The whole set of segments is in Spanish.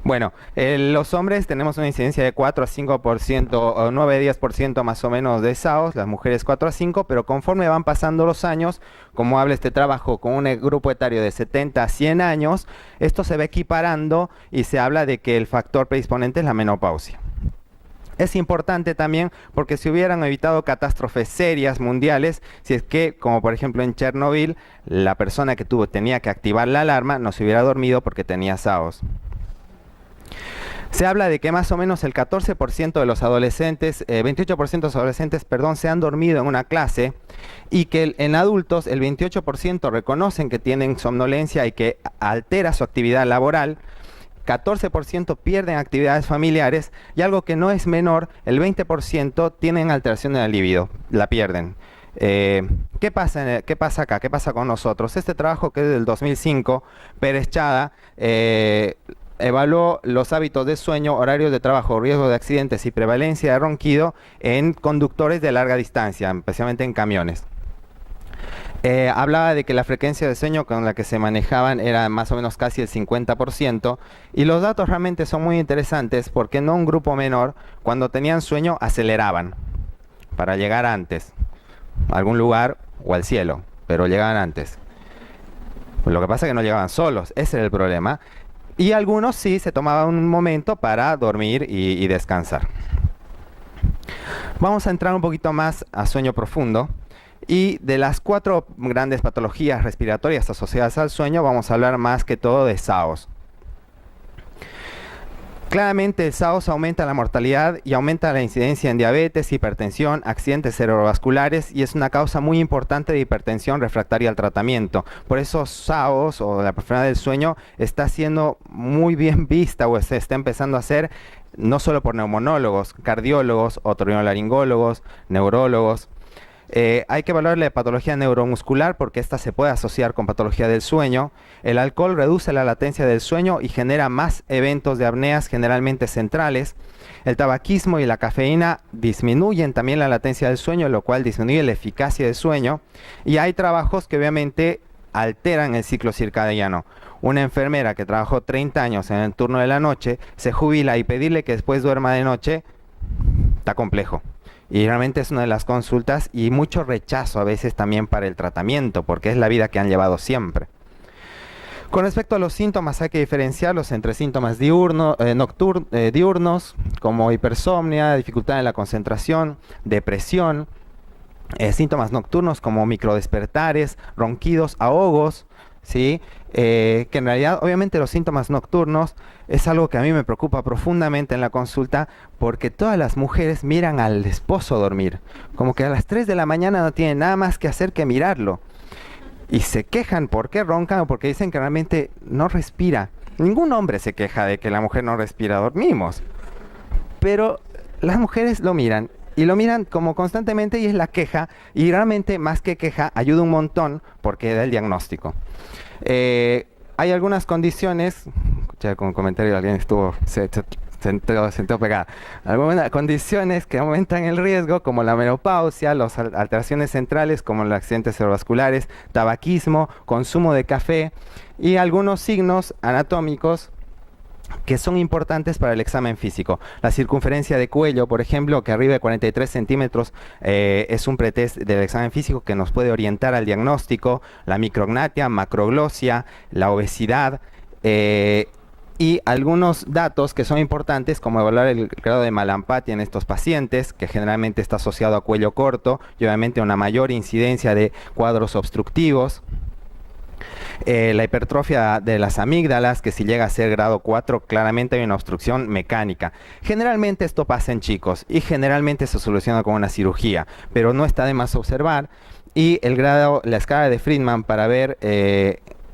Bueno, los hombres tenemos una incidencia de 4 a 5% o 9 a 10% más o menos de SAOS, las mujeres 4 a 5, pero conforme van pasando los años, como habla este trabajo con un grupo etario de 70 a 100 años, esto se va equiparando y se habla de que el factor predisponente es la menopausia. Es importante también porque se hubieran evitado catástrofes serias mundiales, si es que, como por ejemplo en Chernobyl, la persona que tenía que activar la alarma no se hubiera dormido porque tenía SAOS. Se habla de que más o menos el 14% de los adolescentes, 28% de los adolescentes, perdón, se han dormido en una clase y que en adultos el 28% reconocen que tienen somnolencia y que altera su actividad laboral. 14% pierden actividades familiares y algo que no es menor, el 20% tienen alteración de la libido, la pierden. ¿Qué pasa acá? ¿Qué pasa con nosotros? Este trabajo, que es del 2005, Pérez Chada, evaluó los hábitos de sueño, horarios de trabajo, riesgo de accidentes y prevalencia de ronquido en conductores de larga distancia, especialmente en camiones. Hablaba de que la frecuencia de sueño con la que se manejaban era más o menos casi el 50%, y los datos realmente son muy interesantes porque en un grupo menor, cuando tenían sueño, aceleraban para llegar antes a algún lugar o al cielo, pero llegaban antes. Pues lo que pasa es que no llegaban solos, ese era el problema, y algunos sí se tomaban un momento para dormir y descansar. Vamos a entrar un poquito más a sueño profundo. Y de las 4 grandes patologías respiratorias asociadas al sueño, vamos a hablar más que todo de SAOS. Claramente el SAOS aumenta la mortalidad y aumenta la incidencia en diabetes, hipertensión, accidentes cerebrovasculares, y es una causa muy importante de hipertensión refractaria al tratamiento. Por eso SAOS, o la enfermedad del sueño, está siendo muy bien vista, o se está empezando a hacer no solo por neumonólogos, cardiólogos, otorrinolaringólogos, neurólogos. Hay que evaluar la patología neuromuscular porque esta se puede asociar con patología del sueño. El alcohol reduce la latencia del sueño y genera más eventos de apneas, generalmente centrales. El tabaquismo y la cafeína disminuyen también la latencia del sueño, lo cual disminuye la eficacia del sueño. Y hay trabajos que obviamente alteran el ciclo circadiano. Una enfermera que trabajó 30 años en el turno de la noche se jubila, y pedirle que después duerma de noche está complejo. Y realmente es una de las consultas, y mucho rechazo a veces también para el tratamiento, porque es la vida que han llevado siempre. Con respecto a los síntomas, hay que diferenciarlos entre síntomas diurnos, como hipersomnia, dificultad en la concentración, depresión, síntomas nocturnos como microdespertares, ronquidos, ahogos, ¿sí? Que en realidad, obviamente, los síntomas nocturnos es algo que a mí me preocupa profundamente en la consulta, porque todas las mujeres miran al esposo dormir, como que a las 3 de la mañana no tienen nada más que hacer que mirarlo, y se quejan porque roncan o porque dicen que realmente no respira. Ningún hombre se queja de que la mujer no respira, dormimos, pero las mujeres lo miran. Y lo miran como constantemente, y es la queja, y realmente más que queja ayuda un montón porque da el diagnóstico. Hay algunas condiciones, escuché con un comentario de alguien se entró pegada, algunas condiciones que aumentan el riesgo, como la menopausia, las alteraciones centrales como los accidentes cerebrovasculares, tabaquismo, consumo de café, y algunos signos anatómicos que son importantes para el examen físico. La circunferencia de cuello, por ejemplo, que arriba de 43 centímetros, es un pretest del examen físico que nos puede orientar al diagnóstico. La micrognatia, macroglosia, la obesidad, y algunos datos que son importantes, como evaluar el grado de malampatia en estos pacientes, que generalmente está asociado a cuello corto, y obviamente una mayor incidencia de cuadros obstructivos. La hipertrofia de las amígdalas, que si llega a ser grado 4, claramente hay una obstrucción mecánica. Generalmente esto pasa en chicos y generalmente se soluciona con una cirugía, pero no está de más observar. Y la escala de Friedman para ver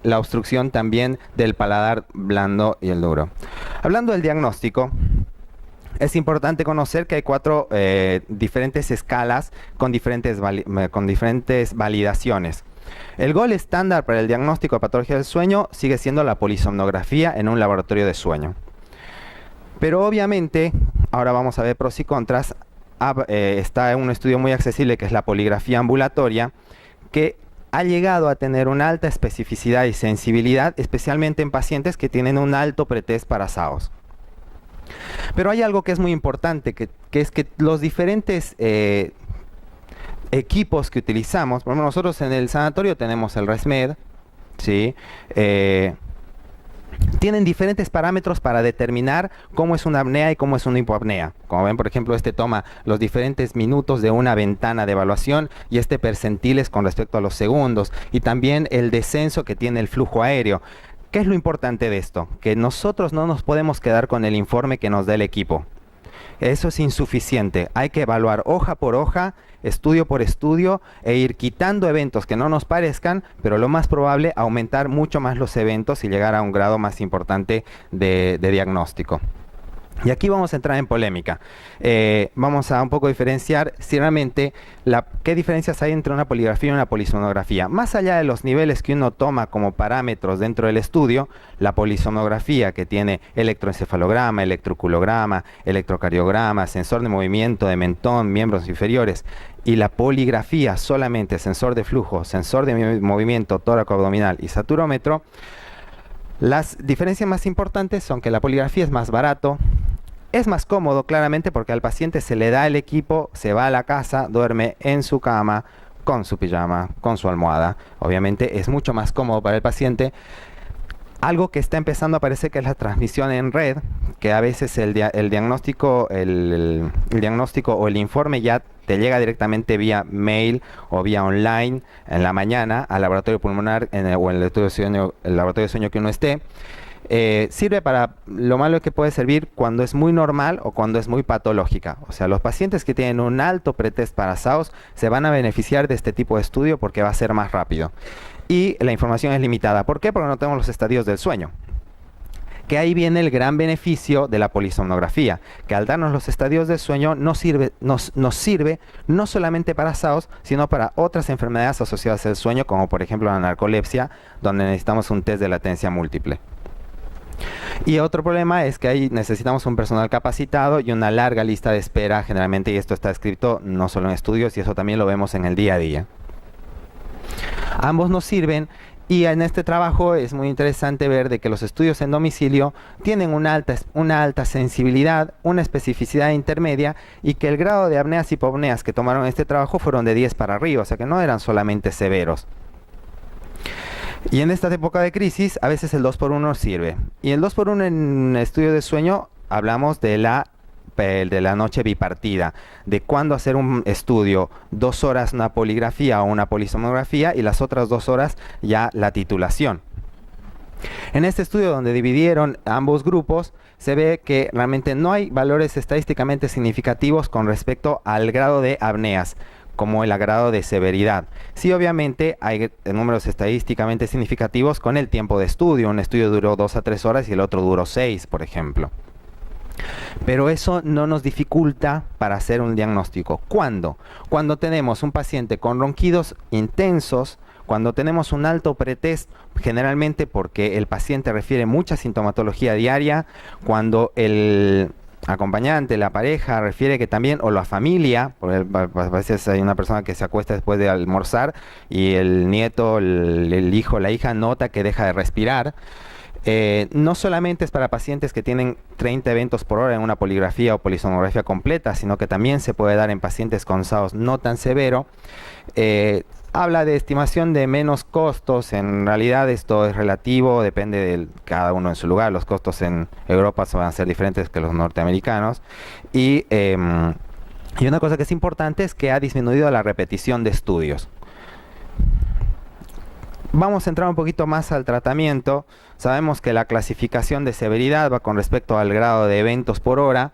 la obstrucción también del paladar blando y el duro. Hablando del diagnóstico, es importante conocer que hay 4 diferentes escalas con diferentes validaciones. El gol estándar para el diagnóstico de patología del sueño sigue siendo la polisomnografía en un laboratorio de sueño. Pero obviamente, ahora vamos a ver pros y contras. Está un estudio muy accesible que es la poligrafía ambulatoria, que ha llegado a tener una alta especificidad y sensibilidad, especialmente en pacientes que tienen un alto pretest para SAOS. Pero hay algo que es muy importante, que es que los diferentes equipos que utilizamos, por ejemplo, nosotros en el sanatorio tenemos el ResMed, ¿sí? Tienen diferentes parámetros para determinar cómo es una apnea y cómo es una hipoapnea. Como ven, por ejemplo, este toma los diferentes minutos de una ventana de evaluación y este percentiles con respecto a los segundos, y también el descenso que tiene el flujo aéreo. ¿Qué es lo importante de esto? Que nosotros no nos podemos quedar con el informe que nos da el equipo. Eso es insuficiente. Hay que evaluar hoja por hoja, estudio por estudio, e ir quitando eventos que no nos parezcan, pero lo más probable, aumentar mucho más los eventos y llegar a un grado más importante de diagnóstico. Y aquí vamos a entrar en polémica. Vamos a un poco diferenciar si realmente qué diferencias hay entre una poligrafía y una polisonografía. Más allá de los niveles que uno toma como parámetros dentro del estudio, la polisonografía, que tiene electroencefalograma, electroculograma, electrocardiograma, sensor de movimiento de mentón, miembros inferiores, y la poligrafía, solamente sensor de flujo, sensor de movimiento tóraco-abdominal y saturómetro. Las diferencias más importantes son que la poligrafía es más barato, es más cómodo, claramente, porque al paciente se le da el equipo, se va a la casa, duerme en su cama, con su pijama, con su almohada. Obviamente es mucho más cómodo para el paciente. Algo que está empezando a aparecer, que es la transmisión en red, que a veces el diagnóstico o el informe ya te llega directamente vía mail o vía online en la mañana al laboratorio pulmonar o en el laboratorio de sueño que uno esté. Sirve para lo malo que puede servir cuando es muy normal o cuando es muy patológica. O sea, los pacientes que tienen un alto pretest para SAOS se van a beneficiar de este tipo de estudio porque va a ser más rápido. Y la información es limitada. ¿Por qué? Porque no tenemos los estadios del sueño. Que ahí viene el gran beneficio de la polisomnografía, que al darnos los estadios del sueño nos sirve no solamente para SAOS, sino para otras enfermedades asociadas al sueño, como por ejemplo la narcolepsia, donde necesitamos un test de latencia múltiple. Y otro problema es que ahí necesitamos un personal capacitado y una larga lista de espera generalmente, y esto está escrito no solo en estudios, y eso también lo vemos en el día a día. Ambos nos sirven, y en este trabajo es muy interesante ver de que los estudios en domicilio tienen una alta sensibilidad, una especificidad intermedia, y que el grado de apneas y hipopneas que tomaron este trabajo fueron de 10 para arriba, o sea que no eran solamente severos. Y en esta época de crisis, a veces el 2x1 sirve. Y el 2x1 en estudio de sueño, hablamos de la noche bipartida, de cuándo hacer un estudio, 2 horas una poligrafía o una polisomnografía, y las otras 2 horas ya la titulación. En este estudio, donde dividieron ambos grupos, se ve que realmente no hay valores estadísticamente significativos con respecto al grado de apneas, como el grado de severidad. Sí, obviamente hay números estadísticamente significativos con el tiempo de estudio. Un estudio duró 2 a 3 horas y el otro duró 6, por ejemplo. Pero eso no nos dificulta para hacer un diagnóstico. ¿Cuándo? Cuando tenemos un paciente con ronquidos intensos, cuando tenemos un alto pretest, generalmente porque el paciente refiere mucha sintomatología diaria, cuando el acompañante, la pareja, refiere que también, o la familia, porque a veces hay una persona que se acuesta después de almorzar y el nieto, el hijo, la hija nota que deja de respirar. No solamente es para pacientes que tienen 30 eventos por hora en una poligrafía o polisomnografía completa, sino que también se puede dar en pacientes con SAOS no tan severo. Habla de estimación de menos costos. En realidad esto es relativo, depende de cada uno en su lugar. Los costos en Europa van a ser diferentes que los norteamericanos. Y una cosa que es importante es que ha disminuido la repetición de estudios. Vamos a entrar un poquito más al tratamiento. Sabemos que la clasificación de severidad va con respecto al grado de eventos por hora.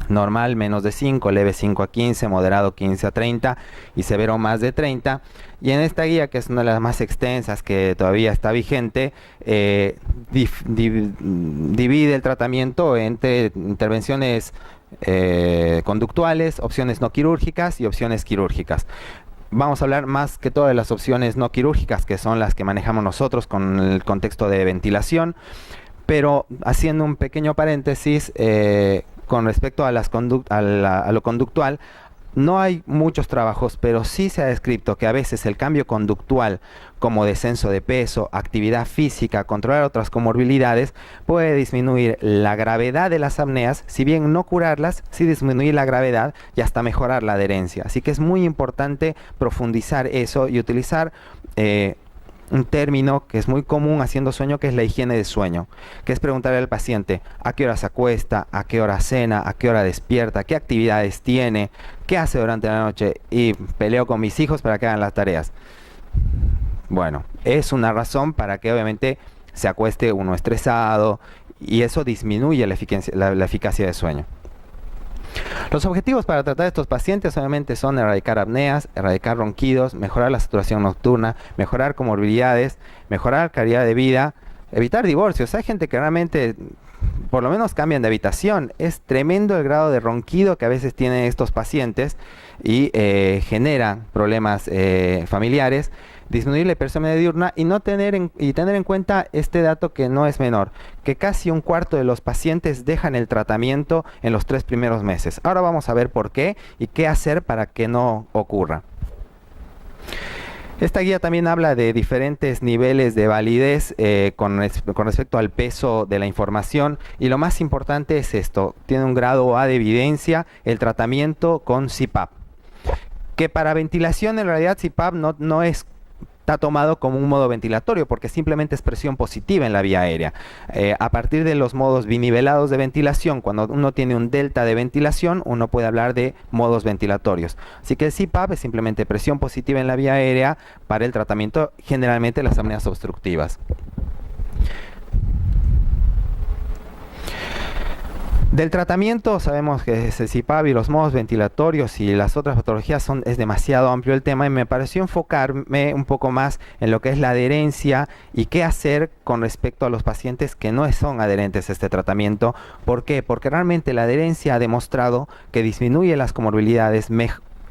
Normal menos de 5, leve 5 a 15, moderado 15 a 30 y severo más de 30. Y en esta guía, que es una de las más extensas que todavía está vigente, divide el tratamiento entre intervenciones conductuales, opciones no quirúrgicas y opciones quirúrgicas. Vamos a hablar más que todo de las opciones no quirúrgicas, que son las que manejamos nosotros con el contexto de ventilación, pero haciendo un pequeño paréntesis, con respecto a lo conductual, No hay muchos trabajos, pero sí se ha descrito que a veces el cambio conductual, como descenso de peso, actividad física, controlar otras comorbilidades, puede disminuir la gravedad de las apneas, si bien no curarlas, sí disminuir la gravedad y hasta mejorar la adherencia. Así que es muy importante profundizar eso y utilizar un término que es muy común haciendo sueño, que es la higiene de sueño, que es preguntarle al paciente a qué hora se acuesta, a qué hora cena, a qué hora despierta, qué actividades tiene, qué hace durante la noche, y peleo con mis hijos para que hagan las tareas. Bueno, es una razón para que obviamente se acueste uno estresado, y eso disminuye la eficacia del sueño. Los objetivos para tratar a estos pacientes obviamente son erradicar apneas, erradicar ronquidos, mejorar la saturación nocturna, mejorar comorbilidades, mejorar calidad de vida, evitar divorcios. Hay gente que realmente por lo menos cambian de habitación. Es tremendo el grado de ronquido que a veces tienen estos pacientes y genera problemas familiares. Disminuir la hipersomnia diurna y tener en cuenta este dato que no es menor, que casi un cuarto de los pacientes dejan el tratamiento en los 3 primeros meses. Ahora vamos a ver por qué y qué hacer para que no ocurra. Esta guía también habla de diferentes niveles de validez con respecto al peso de la información, y lo más importante es esto: tiene un grado A de evidencia el tratamiento con CPAP, que para ventilación en realidad CPAP no está tomado como un modo ventilatorio, porque simplemente es presión positiva en la vía aérea. A partir de los modos binivelados de ventilación, cuando uno tiene un delta de ventilación, uno puede hablar de modos ventilatorios. Así que el CPAP es simplemente presión positiva en la vía aérea para el tratamiento generalmente de las apneas obstructivas. Del tratamiento sabemos que es el CPAP y los modos ventilatorios y las otras patologías es demasiado amplio el tema, y me pareció enfocarme un poco más en lo que es la adherencia y qué hacer con respecto a los pacientes que no son adherentes a este tratamiento. ¿Por qué? Porque realmente la adherencia ha demostrado que disminuye las comorbilidades,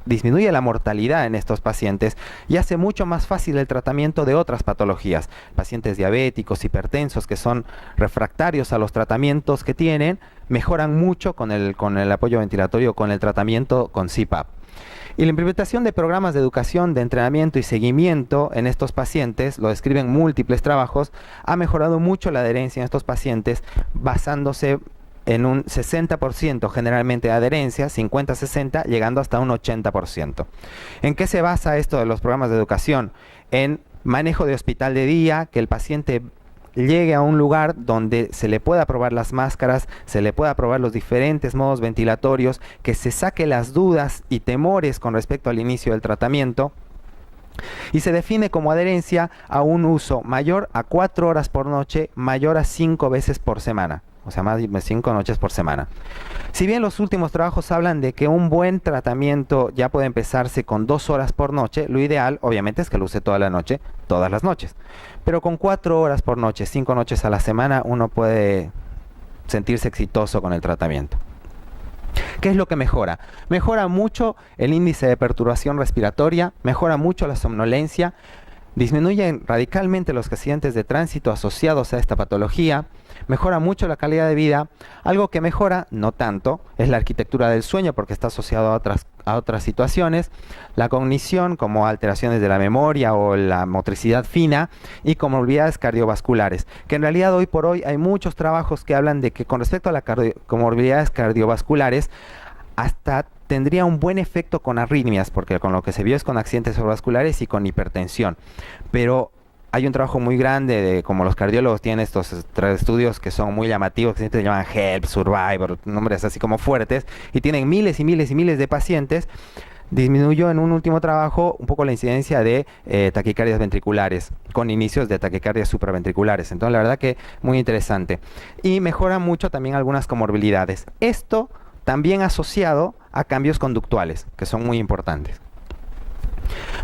disminuye la mortalidad en estos pacientes y hace mucho más fácil el tratamiento de otras patologías. Pacientes diabéticos, hipertensos, que son refractarios a los tratamientos que tienen, mejoran mucho con el apoyo ventilatorio, con el tratamiento con CPAP. Y la implementación de programas de educación, de entrenamiento y seguimiento en estos pacientes, lo describen múltiples trabajos, ha mejorado mucho la adherencia en estos pacientes, basándose en un 60% generalmente de adherencia, 50-60, llegando hasta un 80%. ¿En qué se basa esto de los programas de educación? En manejo de hospital de día, que el paciente llegue a un lugar donde se le pueda probar las máscaras, se le pueda probar los diferentes modos ventilatorios, que se saque las dudas y temores con respecto al inicio del tratamiento, y se define como adherencia a un uso mayor a 4 horas por noche, mayor a 5 veces por semana. O sea, más de 5 noches por semana. Si bien los últimos trabajos hablan de que un buen tratamiento ya puede empezarse con 2 horas por noche, lo ideal obviamente es que lo use toda la noche, todas las noches. Pero con 4 horas por noche, 5 noches a la semana, uno puede sentirse exitoso con el tratamiento. ¿Qué es lo que mejora? Mejora mucho el índice de perturbación respiratoria, mejora mucho la somnolencia, disminuyen radicalmente los accidentes de tránsito asociados a esta patología, mejora mucho la calidad de vida. Algo que mejora, no tanto, es la arquitectura del sueño, porque está asociado a otras situaciones, la cognición, como alteraciones de la memoria o la motricidad fina, y comorbilidades cardiovasculares, que en realidad hoy por hoy hay muchos trabajos que hablan de que con respecto a las comorbilidades cardiovasculares, hasta tendría un buen efecto con arritmias, porque con lo que se vio es con accidentes cerebrovasculares y con hipertensión. Pero hay un trabajo muy grande, como los cardiólogos tienen estos estudios que son muy llamativos, que se llaman HELP, Survivor, nombres así como fuertes, y tienen miles y miles y miles de pacientes. Disminuyó en un último trabajo un poco la incidencia de taquicardias ventriculares, con inicios de taquicardias supraventriculares. Entonces, la verdad que muy interesante. Y mejora mucho también algunas comorbilidades. Esto también asociado a cambios conductuales, que son muy importantes.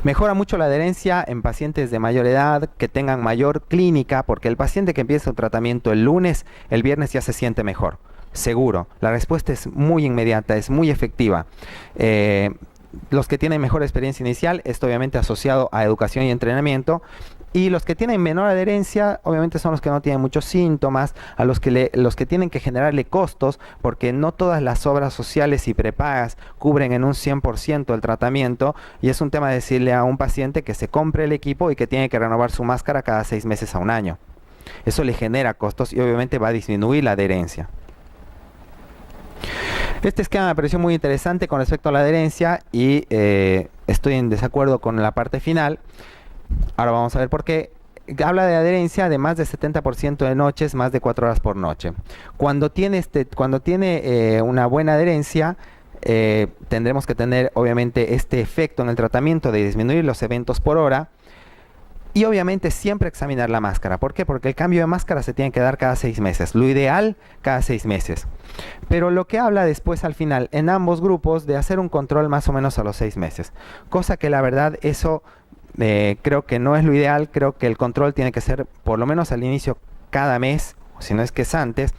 Mejora mucho la adherencia en pacientes de mayor edad, que tengan mayor clínica, porque el paciente que empieza un tratamiento el lunes, el viernes ya se siente mejor, seguro. La respuesta es muy inmediata, es muy efectiva. Los que tienen mejor experiencia inicial, esto obviamente asociado a educación y entrenamiento, Y los que tienen menor adherencia, obviamente son los que no tienen muchos síntomas, a los que tienen que generarle costos, porque no todas las obras sociales y prepagas cubren en un 100% el tratamiento, y es un tema de decirle a un paciente que se compre el equipo y que tiene que renovar su máscara cada 6 meses a un año. Eso le genera costos y obviamente va a disminuir la adherencia. Este esquema me pareció muy interesante con respecto a la adherencia y estoy en desacuerdo con la parte final. Ahora vamos a ver por qué. Habla de adherencia de más de 70% de noches, más de 4 horas por noche. Cuando tiene una buena adherencia, tendremos que tener obviamente este efecto en el tratamiento de disminuir los eventos por hora. Y obviamente siempre examinar la máscara. ¿Por qué? Porque el cambio de máscara se tiene que dar cada 6 meses. Lo ideal, cada 6 meses. Pero lo que habla después al final, en ambos grupos, de hacer un control más o menos a los 6 meses. Cosa que la verdad, eso creo que no es lo ideal. Creo que el control tiene que ser, por lo menos al inicio, cada mes, o si no es que es antes,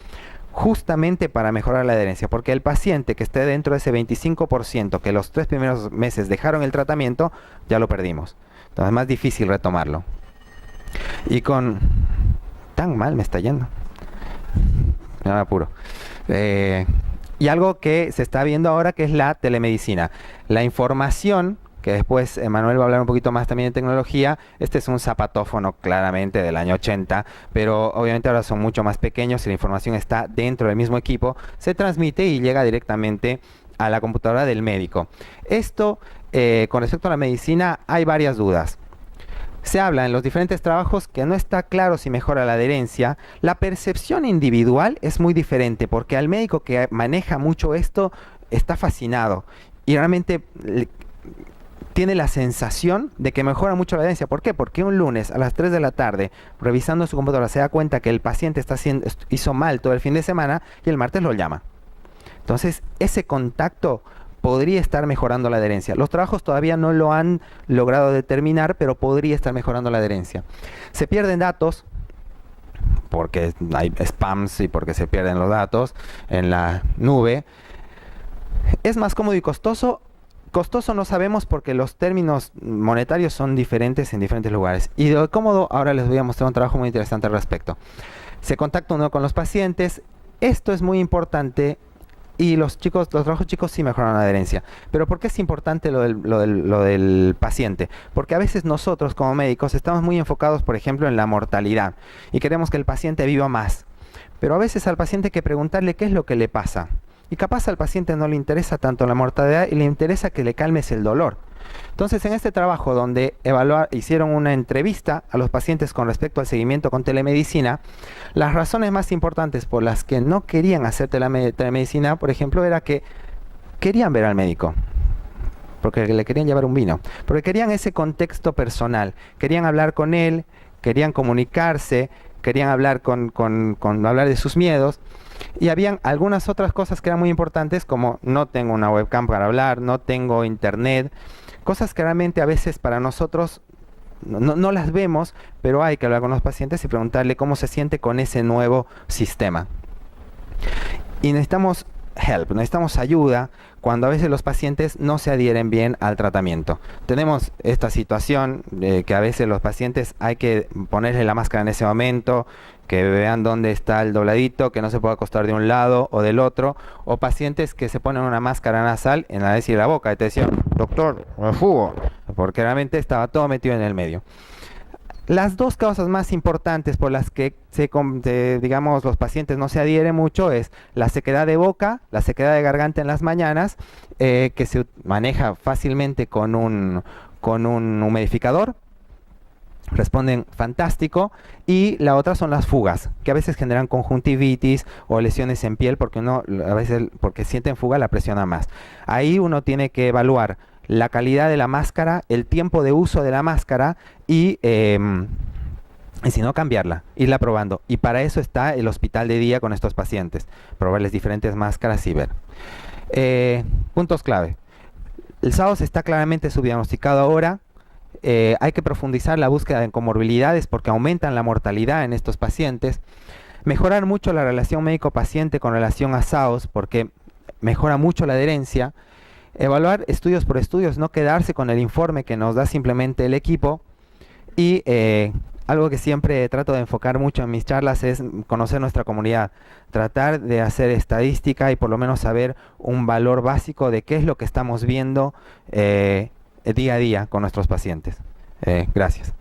justamente para mejorar la adherencia. Porque el paciente que esté dentro de ese 25% que los 3 primeros meses dejaron el tratamiento, ya lo perdimos. Entonces es más difícil retomarlo. Y con... Tan mal me está yendo. Me apuro. Y algo que se está viendo ahora, que es la telemedicina. La información, que después Manuel va a hablar un poquito más también de tecnología. Este es un zapatófono claramente del año 80, pero obviamente ahora son mucho más pequeños y la información está dentro del mismo equipo. Se transmite y llega directamente a la computadora del médico. Esto, con respecto a la medicina, hay varias dudas. Se habla en los diferentes trabajos que no está claro si mejora la adherencia. La percepción individual es muy diferente, porque al médico que maneja mucho esto está fascinado y realmente tiene la sensación de que mejora mucho la adherencia. ¿Por qué? Porque un lunes a las 3 de la tarde, revisando su computadora, se da cuenta que el paciente hizo mal todo el fin de semana y el martes lo llama. Entonces, ese contacto podría estar mejorando la adherencia. Los trabajos todavía no lo han logrado determinar, pero podría estar mejorando la adherencia. Se pierden datos, porque hay spams y porque se pierden los datos en la nube. ¿Es más cómodo y costoso? Costoso no sabemos porque los términos monetarios son diferentes en diferentes lugares. Y de lo cómodo, ahora les voy a mostrar un trabajo muy interesante al respecto. Se contacta uno con los pacientes. Esto es muy importante. Y los trabajos chicos sí mejoran la adherencia. Pero ¿por qué es importante lo del paciente? Porque a veces nosotros como médicos estamos muy enfocados, por ejemplo, en la mortalidad. Y queremos que el paciente viva más. Pero a veces al paciente hay que preguntarle qué es lo que le pasa. Y capaz al paciente no le interesa tanto la mortalidad y le interesa que le calmes el dolor. Entonces, en este trabajo donde hicieron una entrevista a los pacientes con respecto al seguimiento con telemedicina, las razones más importantes por las que no querían hacer telemedicina, por ejemplo, era que querían ver al médico, porque le querían llevar un vino, porque querían ese contexto personal, querían hablar con él, querían comunicarse, querían hablar hablar de sus miedos. Y habían algunas otras cosas que eran muy importantes, como no tengo una webcam para hablar, no tengo internet, cosas que realmente a veces para nosotros no las vemos, pero hay que hablar con los pacientes y preguntarle cómo se siente con ese nuevo sistema. Y necesitamos necesitamos ayuda cuando a veces los pacientes no se adhieren bien al tratamiento. Tenemos esta situación de que a veces los pacientes hay que ponerle la máscara en ese momento, que vean dónde está el dobladito, que no se pueda acostar de un lado o del otro, o pacientes que se ponen una máscara nasal en la nariz y la boca y te decían, doctor, me fugo, porque realmente estaba todo metido en el medio. Las dos causas más importantes por las que digamos, los pacientes no se adhieren mucho es la sequedad de boca, la sequedad de garganta en las mañanas, que se maneja fácilmente con un humidificador. Responden fantástico. Y la otra son las fugas, que a veces generan conjuntivitis o lesiones en piel porque porque sienten fuga la presiona más. Ahí uno tiene que evaluar la calidad de la máscara, el tiempo de uso de la máscara y si no, cambiarla, irla probando. Y para eso está el hospital de día con estos pacientes, probarles diferentes máscaras y ver. Puntos clave. El SAOS está claramente subdiagnosticado ahora. Hay que profundizar la búsqueda en comorbilidades porque aumentan la mortalidad en estos pacientes. Mejorar mucho la relación médico-paciente con relación a SAOS porque mejora mucho la adherencia. Evaluar estudios por estudios, no quedarse con el informe que nos da simplemente el equipo. Y algo que siempre trato de enfocar mucho en mis charlas es conocer nuestra comunidad, tratar de hacer estadística y por lo menos saber un valor básico de qué es lo que estamos viendo día a día con nuestros pacientes. Gracias.